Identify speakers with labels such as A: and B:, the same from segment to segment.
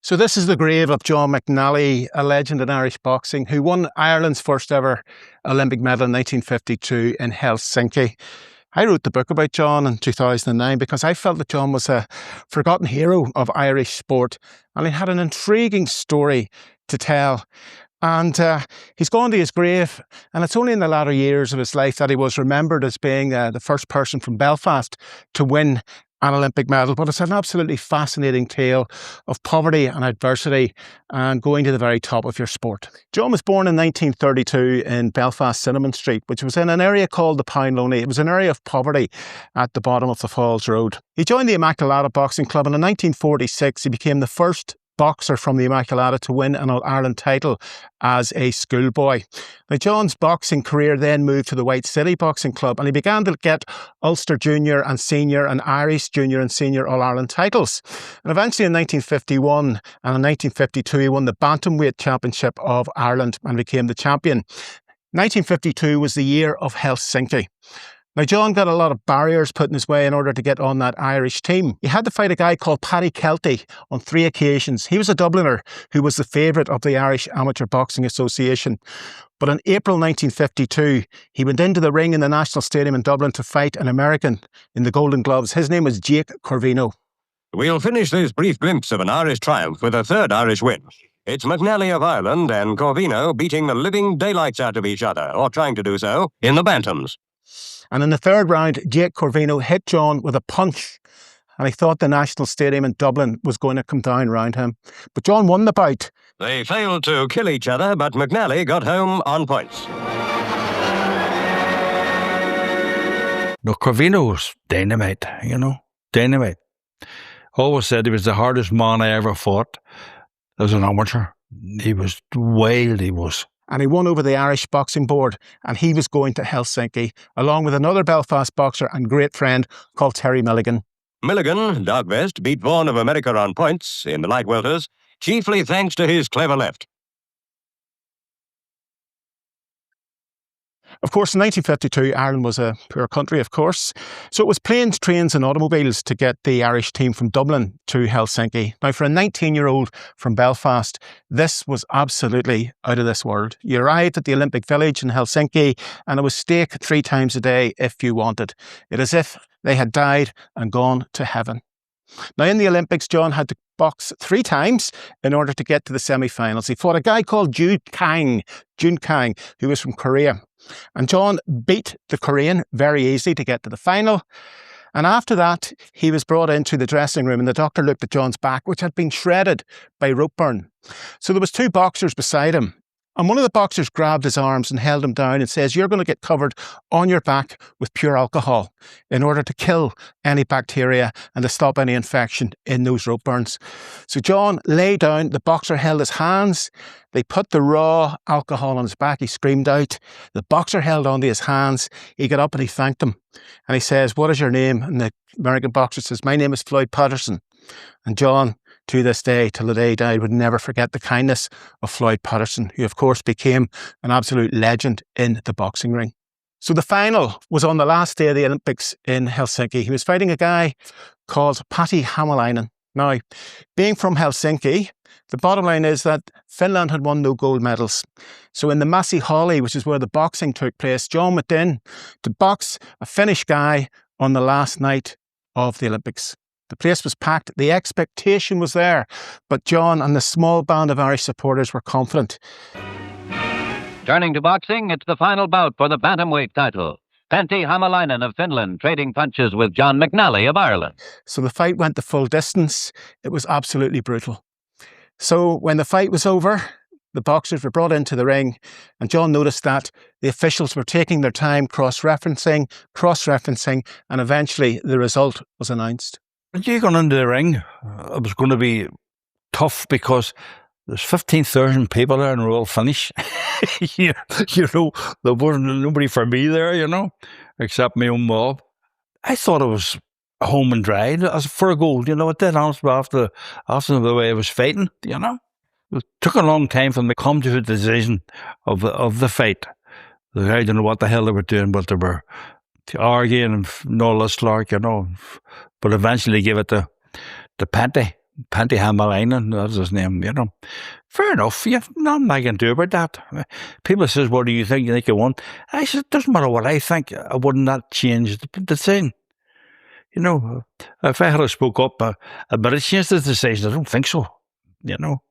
A: So this is the grave of John McNally, a legend in Irish boxing, who won Ireland's first ever Olympic medal in 1952 in Helsinki. I wrote the book about John in 2009 because I felt that John was a forgotten hero of Irish sport, and he had an intriguing story to tell. And he's gone to his grave, and it's only in the latter years of his life that he was remembered as being the first person from Belfast to win an Olympic medal. But it's an absolutely fascinating tale of poverty and adversity and going to the very top of your sport. John was born in 1932 in Belfast, Cinnamon Street, which was in an area called the Pound Loney. It was an area of poverty at the bottom of the Falls Road. He joined the Immaculata Boxing Club, and in 1946 he became the first boxer from the Immaculata to win an All-Ireland title as a schoolboy. Now, John's boxing career then moved to the White City Boxing Club, and he began to get Ulster Junior and Senior and Irish Junior and Senior All-Ireland titles. And eventually in 1951 and in 1952 he won the bantamweight championship of Ireland and became the champion. 1952 was the year of Helsinki. Now, John got a lot of barriers put in his way in order to get on that Irish team. He had to fight a guy called Paddy Kelty on 3 occasions. He was a Dubliner who was the favourite of the Irish Amateur Boxing Association. But in April 1952, he went into the ring in the National Stadium in Dublin to fight an American in the Golden Gloves. His name was Jake Corvino.
B: We'll finish this brief glimpse of an Irish triumph with a third Irish win. It's McNally of Ireland and Corvino beating the living daylights out of each other, or trying to do so, in the bantams.
A: And in the third round, Jake Corvino hit John with a punch, and he thought the National Stadium in Dublin was going to come down around him. But John won the bout.
B: They failed to kill each other, but McNally got home on points.
C: No, Corvino was dynamite, dynamite. Always said he was the hardest man I ever fought as an amateur. He was wild, he was.
A: And he won over the Irish Boxing Board, and he was going to Helsinki, along with another Belfast boxer and great friend called Terry Milligan.
B: Milligan, dark vest, beat Vaughan of America on points in the light welters, chiefly thanks to his clever left.
A: Of course, in 1952, Ireland was a poor country, of course. So it was planes, trains and automobiles to get the Irish team from Dublin to Helsinki. Now, for a 19-year-old from Belfast, this was absolutely out of this world. You arrived at the Olympic Village in Helsinki, and it was steak 3 times a day if you wanted. It is as if they had died and gone to heaven. Now, in the Olympics, John had to box 3 times in order to get to the semi-finals. He fought a guy called Jun Kang, who was from Korea. And John beat the Korean very easily to get to the final. And after that, he was brought into the dressing room, and the doctor looked at John's back, which had been shredded by rope burn. So there was 2 boxers beside him. And one of the boxers grabbed his arms and held him down and says, "You're going to get covered on your back with pure alcohol in order to kill any bacteria and to stop any infection in those rope burns." So John lay down, the boxer held his hands, they put the raw alcohol on his back, he screamed out, the boxer held onto his hands, he got up and he thanked him. And he says, "What is your name?" And the American boxer says, "My name is Floyd Patterson." And John, to this day, till the day he died, would never forget the kindness of Floyd Patterson, who of course became an absolute legend in the boxing ring. So the final was on the last day of the Olympics in Helsinki. He was fighting a guy called Pentti Hämäläinen. Now, being from Helsinki, the bottom line is that Finland had won no gold medals. So in the Massey Holly, which is where the boxing took place, John went in to box a Finnish guy on the last night of the Olympics. The place was packed, the expectation was there, but John and the small band of Irish supporters were confident.
D: Turning to boxing, it's the final bout for the bantamweight title. Pentti Hämäläinen of Finland trading punches with John McNally of Ireland.
A: So the fight went the full distance. It was absolutely brutal. So when the fight was over, the boxers were brought into the ring, and John noticed that the officials were taking their time cross-referencing, and eventually the result was announced.
C: When you got into the ring, it was going to be tough because there's 15,000 people there and we're all Finnish. There wasn't nobody for me there, except my own mob. I thought it was home and dry as for a goal, it did honestly after the way I was fighting, It took a long time for them to come to a decision of the fight. I don't know what the hell they were doing, but they were arguing and all this lark, But eventually gave it to Pentti. Pentti Hämäläinen, that's his name, you know. Fair enough, you've nothing I can do about that. People says, what do you think? You think you won? I said, it doesn't matter what I think. I would not change the decision. You know, if I had spoke up, but it changed the decision. I don't think so, you know.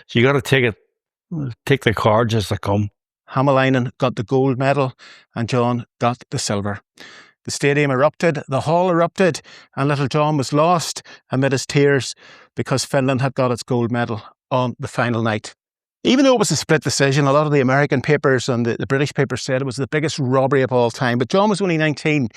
C: So you got to take the cards as they come.
A: Hämäläinen got the gold medal and John got the silver. The stadium erupted, the hall erupted, and little John was lost amid his tears because Finland had got its gold medal on the final night. Even though it was a split decision, a lot of the American papers and the British papers said it was the biggest robbery of all time. But John was only 19.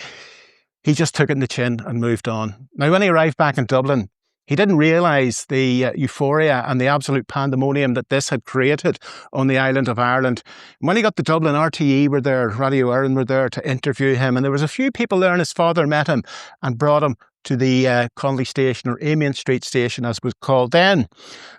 A: He just took it in the chin and moved on. Now, when he arrived back in Dublin, he didn't realise the euphoria and the absolute pandemonium that this had created on the island of Ireland. When he got to Dublin, RTE were there, Radio Éireann were there to interview him, and there was a few people there, and his father met him and brought him to the Connolly Station, or Amiens Street Station as it was called then.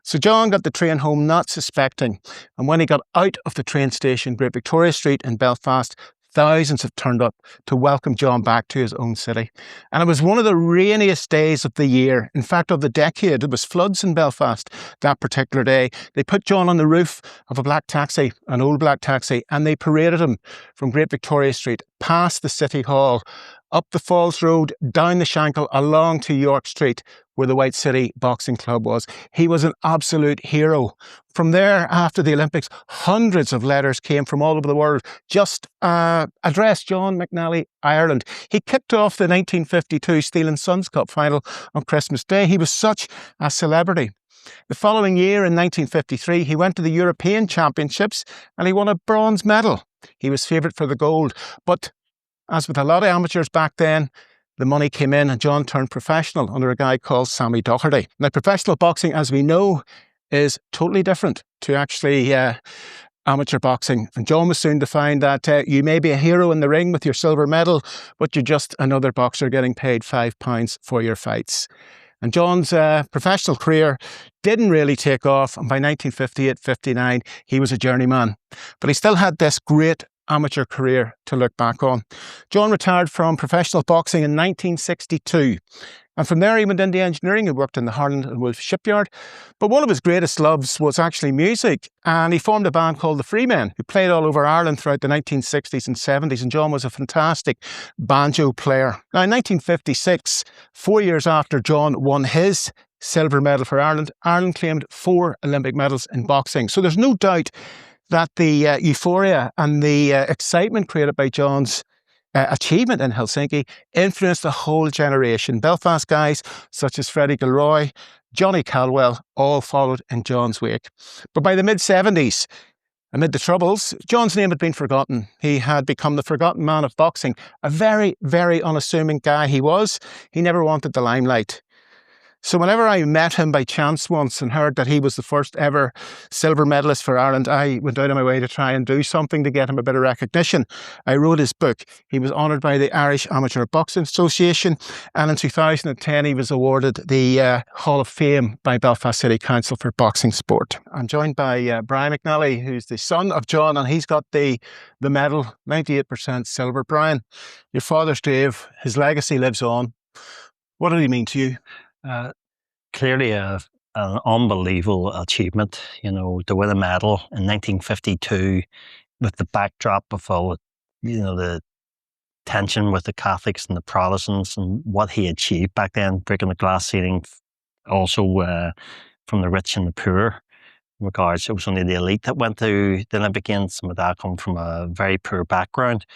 A: So John got the train home not suspecting, and when he got out of the train station, Great Victoria Street in Belfast, thousands have turned up to welcome John back to his own city. And it was one of the rainiest days of the year. In fact, of the decade. It was floods in Belfast that particular day. They put John on the roof of a black taxi, an old black taxi, and they paraded him from Great Victoria Street, past the City Hall, up the Falls Road, down the Shankill, along to York Street, where the White City Boxing Club was. He was an absolute hero. From there, after the Olympics, hundreds of letters came from all over the world, just addressed John McNally, Ireland. He kicked off the 1952 Steel and Sons Cup final on Christmas Day. He was such a celebrity. The following year, in 1953, he went to the European Championships and he won a bronze medal. He was favourite for the gold, but as with a lot of amateurs back then, the money came in and John turned professional under a guy called Sammy Doherty. Now, professional boxing, as we know, is totally different to actually amateur boxing. And John was soon to find that you may be a hero in the ring with your silver medal, but you're just another boxer getting paid £5 for your fights. And John's professional career didn't really take off. And by 1958-59, he was a journeyman. But he still had this great amateur career to look back on. John retired from professional boxing in 1962. And from there he went into engineering. He worked in the Harland and Wolff shipyard. But one of his greatest loves was actually music. And he formed a band called the Freemen, who played all over Ireland throughout the 1960s and 70s. And John was a fantastic banjo player. Now, in 1956, 4 years after John won his silver medal for Ireland, Ireland claimed 4 Olympic medals in boxing. So there's no doubt that the euphoria and the excitement created by John's achievement in Helsinki influenced a whole generation. Belfast guys such as Freddie Gilroy, Johnny Caldwell, all followed in John's wake. But by the mid-70s, amid the Troubles, John's name had been forgotten. He had become the forgotten man of boxing. A very, very unassuming guy he was. He never wanted the limelight. So whenever I met him by chance once and heard that he was the first ever silver medalist for Ireland, I went out of my way to try and do something to get him a bit of recognition. I wrote his book. He was honoured by the Irish Amateur Boxing Association, and in 2010 he was awarded the Hall of Fame by Belfast City Council for boxing sport. I'm joined by Brian McNally, who's the son of John, and he's got the medal, 98% silver. Brian, your father's grave, his legacy lives on. What did he mean to you?
E: Clearly an unbelievable achievement, you know, to win a medal in 1952 with the backdrop of all, you know, the tension with the Catholics and the Protestants and what he achieved back then, breaking the glass ceiling, also from the rich and the poor. In regards, it was only the elite that went to the Olympic Games. Some of that come from a very poor background.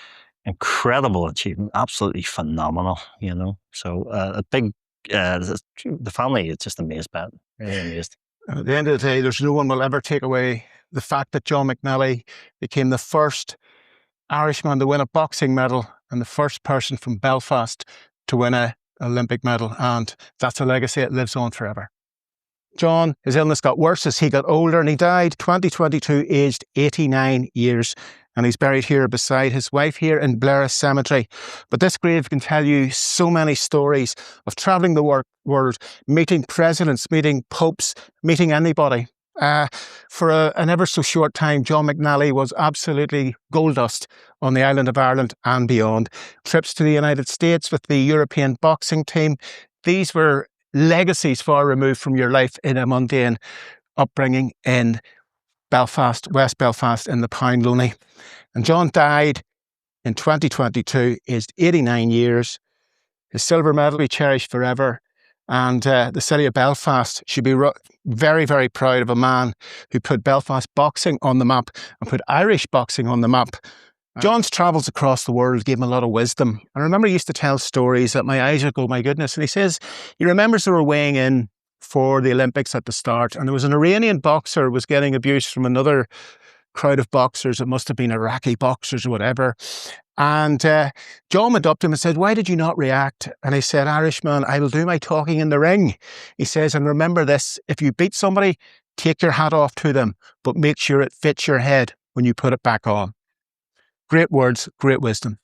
E: Incredible achievement, absolutely phenomenal, you know. So a big the family is just amazed by it, really amazed.
A: At the end of the day, there's no one will ever take away the fact that John McNally became the first Irishman to win a boxing medal and the first person from Belfast to win an Olympic medal, and that's a legacy that lives on forever. John, his illness got worse as he got older, and he died 2022, aged 89 years. And he's buried here beside his wife here in Blair Cemetery. But this grave can tell you so many stories of travelling the world, meeting presidents, meeting popes, meeting anybody. For an ever so short time, John McNally was absolutely gold dust on the island of Ireland and beyond. Trips to the United States with the European boxing team, these were legacies far removed from your life in a mundane upbringing in Belfast, West Belfast in the Pound Loney. And John died in 2022, aged 89 years. His silver medal will be cherished forever. And the city of Belfast should be very, very proud of a man who put Belfast boxing on the map and put Irish boxing on the map. John's travels across the world gave him a lot of wisdom. I remember he used to tell stories that my eyes would go, my goodness. And he says he remembers they were weighing in for the Olympics at the start, and there was an Iranian boxer who was getting abuse from another crowd of boxers. It must have been Iraqi boxers or whatever. And John went up to him and said, "Why did you not react?" And he said, "Irishman, I will do my talking in the ring." He says, "And remember this, if you beat somebody, take your hat off to them, but make sure it fits your head when you put it back on." Great words, great wisdom.